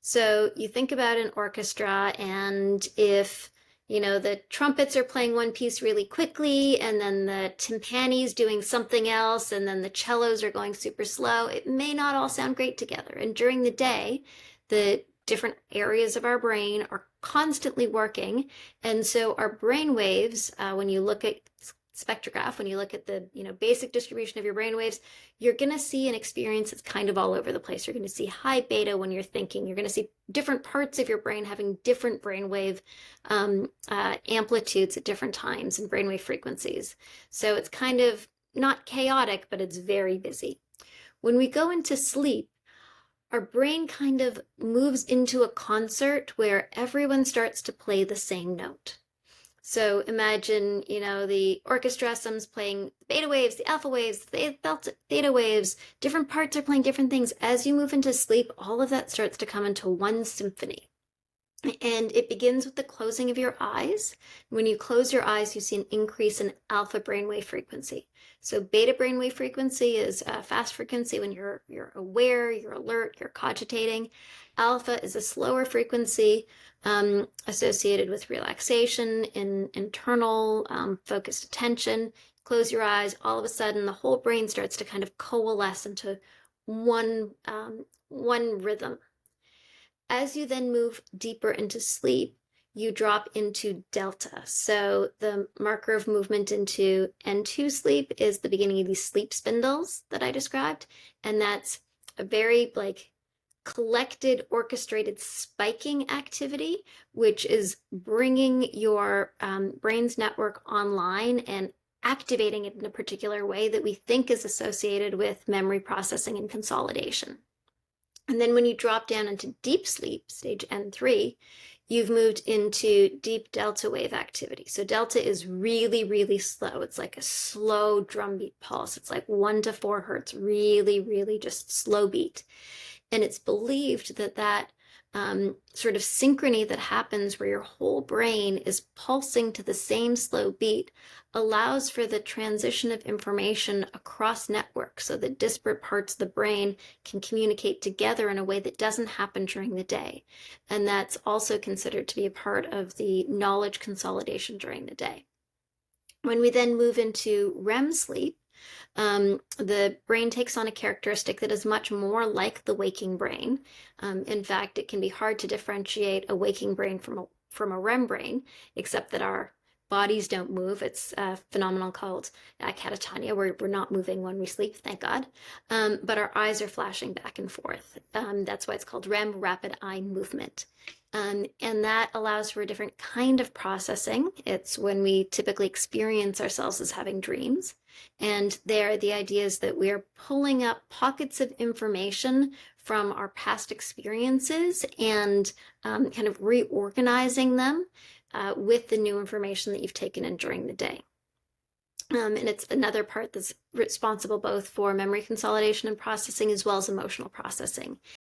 So you think about an orchestra, and if the trumpets are playing one piece really quickly, and then the timpani's doing something else, and then the cellos are going super slow, it may not all sound great together. And during the day, the different areas of our brain are constantly working. And so our brain waves, when you look at spectrograph, when you look at the basic distribution of your brain waves, you're going to see an experience that's kind of all over the place. You're going to see high beta when you're thinking. You're going to see different parts of your brain having different brainwave amplitudes at different times and brainwave frequencies. So it's kind of not chaotic, but it's very busy. When we go into sleep, our brain kind of moves into a concert where everyone starts to play the same note. So imagine, the orchestra, some's playing beta waves, the alpha waves, the theta waves, different parts are playing different things. As you move into sleep, all of that starts to come into one symphony. And it begins with the closing of your eyes. When you close your eyes, you see an increase in alpha brainwave frequency. So beta brainwave frequency is a fast frequency when you're aware, you're alert, you're cogitating. Alpha is a slower frequency associated with relaxation and internal focused attention. Close your eyes, all of a sudden the whole brain starts to kind of coalesce into one rhythm. As you then move deeper into sleep, you drop into delta. So the marker of movement into N2 sleep is the beginning of these sleep spindles that I described. And that's a very collected, orchestrated spiking activity, which is bringing your brain's network online and activating it in a particular way that we think is associated with memory processing and consolidation. And then when you drop down into deep sleep, stage N3, you've moved into deep delta wave activity. So delta is really, really slow. It's like a slow drumbeat pulse. It's like 1 to 4 hertz, really, really just slow beat. And it's believed that sort of synchrony that happens where your whole brain is pulsing to the same slow beat allows for the transition of information across networks so that disparate parts of the brain can communicate together in a way that doesn't happen during the day. And that's also considered to be a part of the knowledge consolidation during the day. When we then move into REM sleep, the brain takes on a characteristic that is much more like the waking brain. In fact, it can be hard to differentiate a waking brain from a REM brain, except that our bodies don't move. It's a phenomenon called catatonia, where we're not moving when we sleep, thank God. But our eyes are flashing back and forth. That's why it's called REM, rapid eye movement. And that allows for a different kind of processing. It's when we typically experience ourselves as having dreams. And there, the idea is that we are pulling up pockets of information from our past experiences and kind of reorganizing them with the new information that you've taken in during the day. And it's another part that's responsible both for memory consolidation and processing as well as emotional processing.